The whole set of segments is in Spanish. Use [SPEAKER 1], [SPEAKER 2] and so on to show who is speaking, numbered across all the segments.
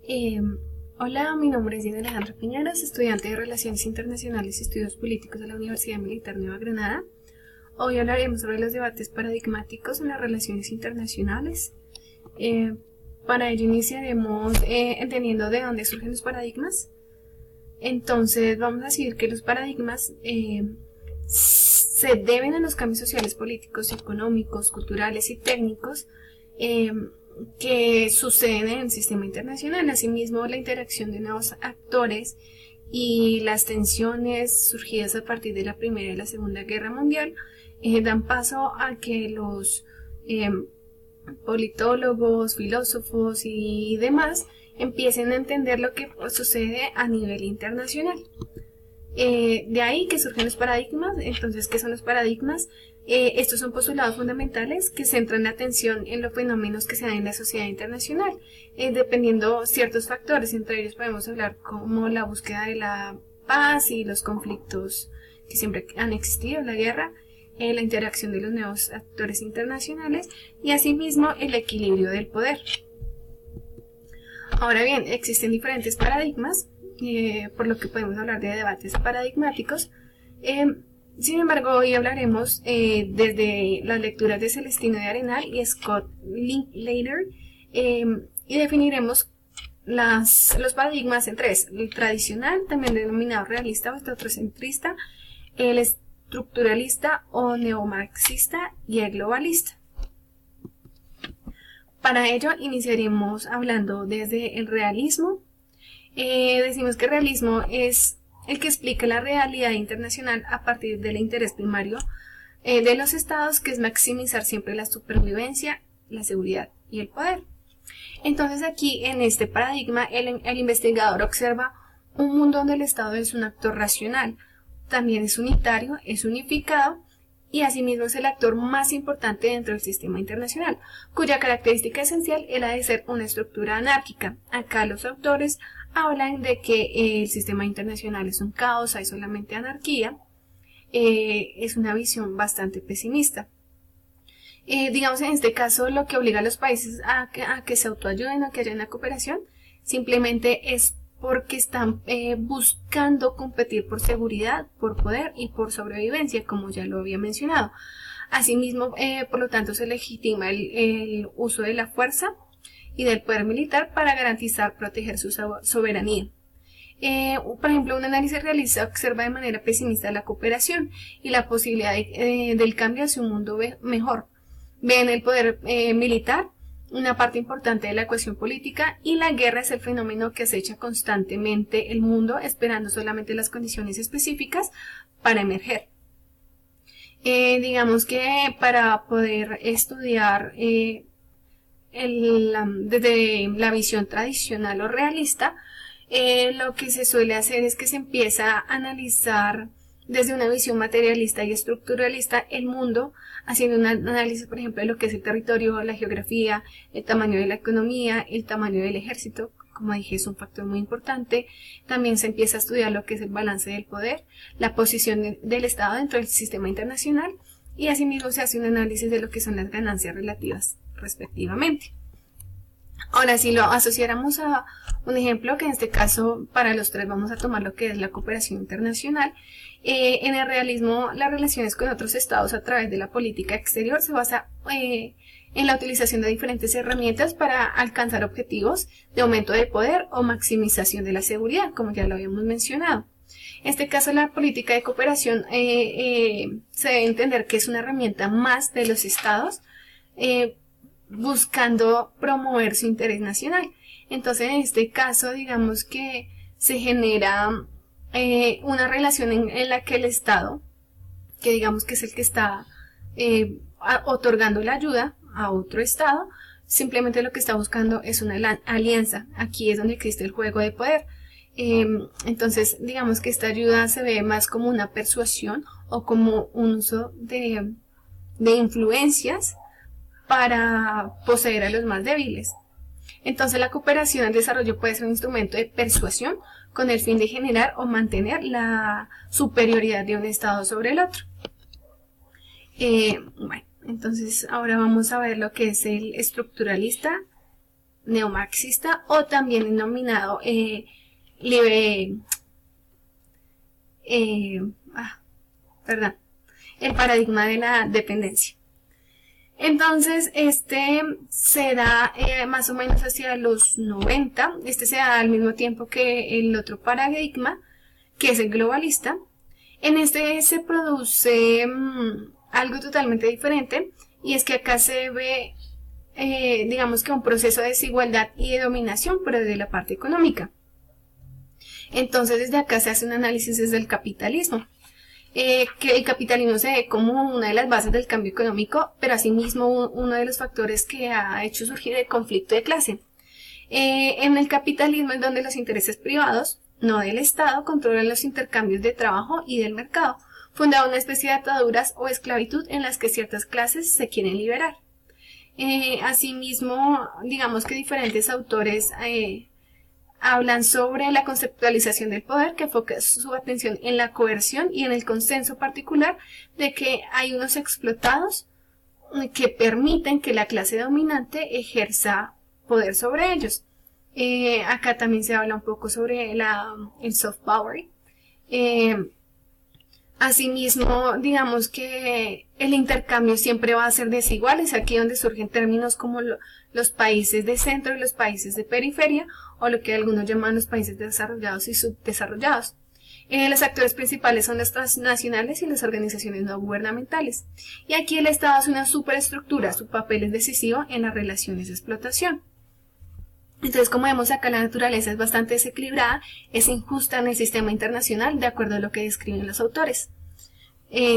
[SPEAKER 1] Eh, Hola, mi nombre es Diana Alejandra Piñeras, estudiante de Relaciones Internacionales y Estudios Políticos de la Universidad Militar Nueva Granada. Hoy hablaremos sobre los debates paradigmáticos en las relaciones internacionales. Para ello iniciaremos entendiendo de dónde surgen los paradigmas. Entonces vamos a decir que los paradigmas se deben a los cambios sociales, políticos, económicos, culturales y técnicos que suceden en el sistema internacional. Asimismo, la interacción de nuevos actores y las tensiones surgidas a partir de la Primera y la Segunda Guerra Mundial dan paso a que los politólogos, filósofos y demás empiecen a entender lo que sucede a nivel internacional. De ahí que surgen los paradigmas. Entonces, ¿qué son los paradigmas? Estos son postulados fundamentales que centran la atención en los fenómenos que se dan en la sociedad internacional, dependiendo ciertos factores. Entre ellos podemos hablar como la búsqueda de la paz y los conflictos que siempre han existido, la guerra, la interacción de los nuevos actores internacionales y asimismo el equilibrio del poder. Ahora bien, existen diferentes paradigmas, por lo que podemos hablar de debates paradigmáticos. Sin embargo, hoy hablaremos desde las lecturas de Celestino de Arenal y Scott Linklater y definiremos los paradigmas en tres: el tradicional, también denominado realista o estadocentrista, el estructuralista o neomarxista y el globalista. Para ello iniciaremos hablando desde el realismo. Decimos que el realismo es el que explica la realidad internacional a partir del interés primario de los estados, que es maximizar siempre la supervivencia, la seguridad y el poder. Entonces aquí en este paradigma el investigador observa un mundo donde el estado es un actor racional, también es unitario, es unificado y asimismo es el actor más importante dentro del sistema internacional, cuya característica esencial es la de ser una estructura anárquica. Acá los autores hablan de que el sistema internacional es un caos, hay solamente anarquía. Es una visión bastante pesimista. Digamos, en este caso lo que obliga a los países a que se autoayuden, a que haya una cooperación, simplemente es porque están buscando competir por seguridad, por poder y por sobrevivencia, como ya lo había mencionado. Asimismo, por lo tanto, se legitima el uso de la fuerza y del poder militar para garantizar, proteger su soberanía. Por ejemplo, un análisis realista observa de manera pesimista la cooperación y la posibilidad del cambio hacia un mundo mejor. Ve en el poder militar una parte importante de la ecuación política y la guerra es el fenómeno que acecha constantemente el mundo, esperando solamente las condiciones específicas para emerger. Digamos que para poder estudiar desde la visión tradicional o realista, lo que se suele hacer es que se empieza a analizar desde una visión materialista y estructuralista el mundo, haciendo un análisis, por ejemplo, de lo que es el territorio, la geografía, el tamaño de la economía, el tamaño del ejército. Como dije, es un factor muy importante. También se empieza a estudiar lo que es el balance del poder, la posición del Estado dentro del sistema internacional y asimismo se hace un análisis de lo que son las ganancias relativas respectivamente. Ahora, si lo asociáramos a un ejemplo, que en este caso para los tres vamos a tomar lo que es la cooperación internacional, en el realismo las relaciones con otros estados a través de la política exterior se basa en la utilización de diferentes herramientas para alcanzar objetivos de aumento de poder o maximización de la seguridad, como ya lo habíamos mencionado. En este caso, la política de cooperación se debe entender que es una herramienta más de los estados buscando promover su interés nacional. Entonces, en este caso, digamos que se genera una relación en la que el Estado, que digamos que es el que está otorgando la ayuda a otro Estado, simplemente lo que está buscando es una alianza. Aquí es donde existe el juego de poder. Entonces, digamos que esta ayuda se ve más como una persuasión o como un uso de influencias para poseer a los más débiles. Entonces, la cooperación al desarrollo puede ser un instrumento de persuasión con el fin de generar o mantener la superioridad de un Estado sobre el otro. Bueno, entonces ahora vamos a ver lo que es el estructuralista neomarxista, o también denominado perdón, el paradigma de la dependencia. Entonces, este se da más o menos hacia los 90, este se da al mismo tiempo que el otro paradigma, que es el globalista. En este se produce algo totalmente diferente, y es que acá se ve, digamos que un proceso de desigualdad y de dominación, pero desde la parte económica. Entonces, desde acá se hace un análisis desde el capitalismo. Que el capitalismo se ve como una de las bases del cambio económico, pero asimismo uno de los factores que ha hecho surgir el conflicto de clase. En el capitalismo es donde los intereses privados, no del Estado, controlan los intercambios de trabajo y del mercado, fundando una especie de ataduras o esclavitud en las que ciertas clases se quieren liberar. Asimismo, digamos que diferentes autores hablan sobre la conceptualización del poder, que enfoca su atención en la coerción y en el consenso particular de que hay unos explotados que permiten que la clase dominante ejerza poder sobre ellos. Acá también se habla un poco sobre el soft power. Asimismo, digamos que el intercambio siempre va a ser desigual. Es aquí donde surgen términos como los países de centro y los países de periferia, o lo que algunos llaman los países desarrollados y subdesarrollados. Los actores principales son las transnacionales y las organizaciones no gubernamentales. Y aquí el Estado es una superestructura, su papel es decisivo en las relaciones de explotación. Entonces, como vemos acá, la naturaleza es bastante desequilibrada, es injusta en el sistema internacional, de acuerdo a lo que describen los autores.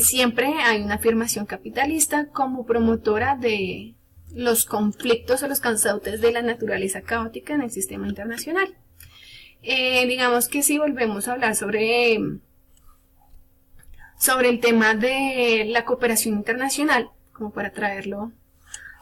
[SPEAKER 1] Siempre hay una afirmación capitalista como promotora de los conflictos o los causantes de la naturaleza caótica en el sistema internacional. Digamos que si volvemos a hablar sobre el tema de la cooperación internacional, como para traerlo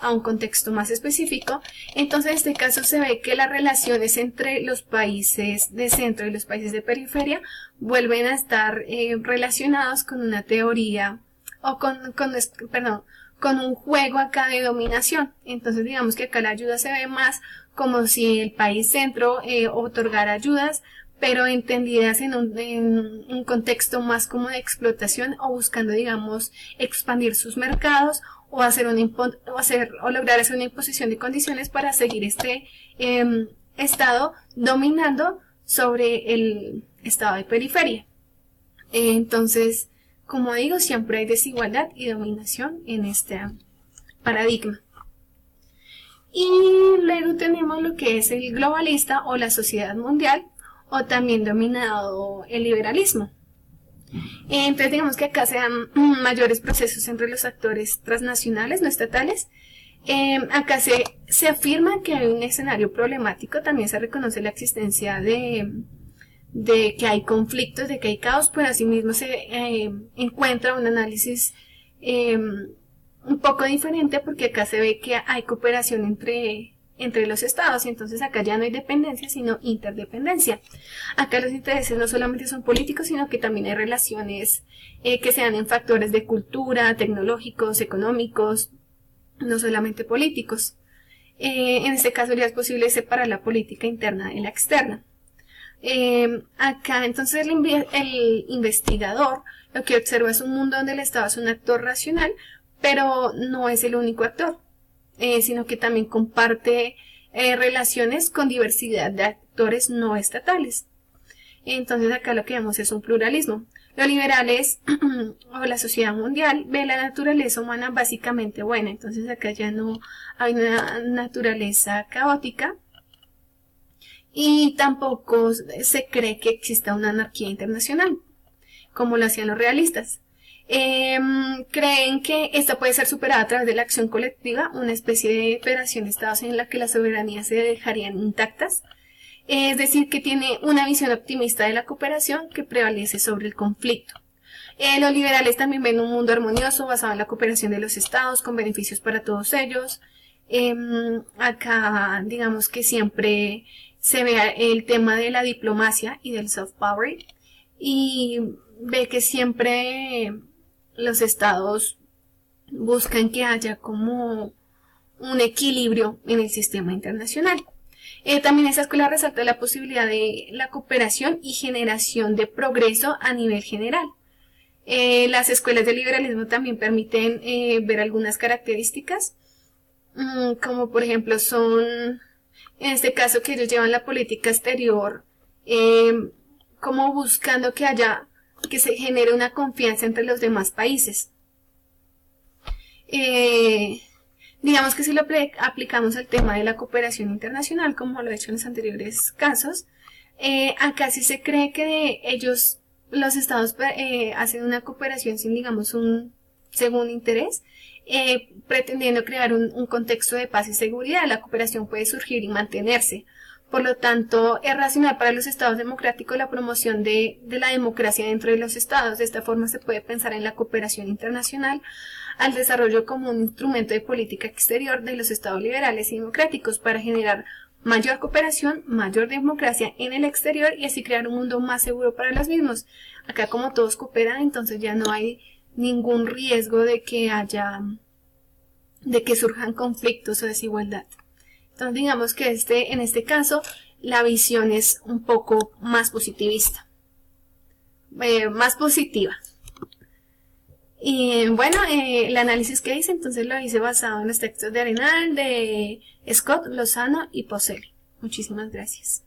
[SPEAKER 1] a un contexto más específico, entonces en este caso se ve que las relaciones entre los países de centro y los países de periferia vuelven a estar relacionados con una teoría o con un juego acá de dominación. Entonces digamos que acá la ayuda se ve más como si el país centro otorgara ayudas, pero entendidas en un contexto más como de explotación, o buscando, digamos, expandir sus mercados, o lograr hacer una imposición de condiciones para seguir este estado dominando sobre el estado de periferia. Entonces, como digo, siempre hay desigualdad y dominación en este paradigma. Y luego tenemos lo que es el globalista o la sociedad mundial, o también denominado el liberalismo. Entonces digamos que acá se dan mayores procesos entre los actores transnacionales, no estatales. Acá se afirma que hay un escenario problemático, también se reconoce la existencia de que hay conflictos, de que hay caos, pero asimismo se encuentra un análisis un poco diferente, porque acá se ve que hay cooperación entre los estados, y entonces acá ya no hay dependencia, sino interdependencia. Acá los intereses no solamente son políticos, sino que también hay relaciones que se dan en factores de cultura, tecnológicos, económicos, no solamente políticos. En este caso ya es posible separar la política interna de la externa. Acá entonces el investigador lo que observa es un mundo donde el Estado es un actor racional, pero no es el único actor. Sino que también comparte relaciones con diversidad de actores no estatales. Entonces acá lo que vemos es un pluralismo. Los liberales o la sociedad mundial ve la naturaleza humana básicamente buena. Entonces acá ya no hay una naturaleza caótica, y tampoco se cree que exista una anarquía internacional, como lo hacían los realistas. Creen que esta puede ser superada a través de la acción colectiva, una especie de federación de estados en la que las soberanías se dejarían intactas. Es decir, que tiene una visión optimista de la cooperación que prevalece sobre el conflicto. Los liberales también ven un mundo armonioso basado en la cooperación de los estados, con beneficios para todos ellos. Acá digamos que siempre se ve el tema de la diplomacia y del soft power, y ve que siempre los estados buscan que haya como un equilibrio en el sistema internacional. También esta escuela resalta la posibilidad de la cooperación y generación de progreso a nivel general. Las escuelas de liberalismo también permiten ver algunas características, como por ejemplo son, en este caso, que ellos llevan la política exterior como buscando que se genere una confianza entre los demás países. Digamos que si lo aplicamos al tema de la cooperación internacional, como lo he hecho en los anteriores casos, acá sí se cree que los estados hacen una cooperación sin, digamos, un segundo interés, pretendiendo crear un contexto de paz y seguridad. La cooperación puede surgir y mantenerse. Por lo tanto, es racional para los estados democráticos la promoción de la democracia dentro de los estados. De esta forma se puede pensar en la cooperación internacional al desarrollo como un instrumento de política exterior de los estados liberales y democráticos para generar mayor cooperación, mayor democracia en el exterior y así crear un mundo más seguro para los mismos. Acá como todos cooperan, entonces ya no hay ningún riesgo de que surjan conflictos o desigualdad. Entonces digamos que en este caso la visión es un poco más positivista, más positiva. Y bueno, el análisis que hice entonces lo hice basado en los textos de Arenal, de Scott, Lozano y Poselli. Muchísimas gracias.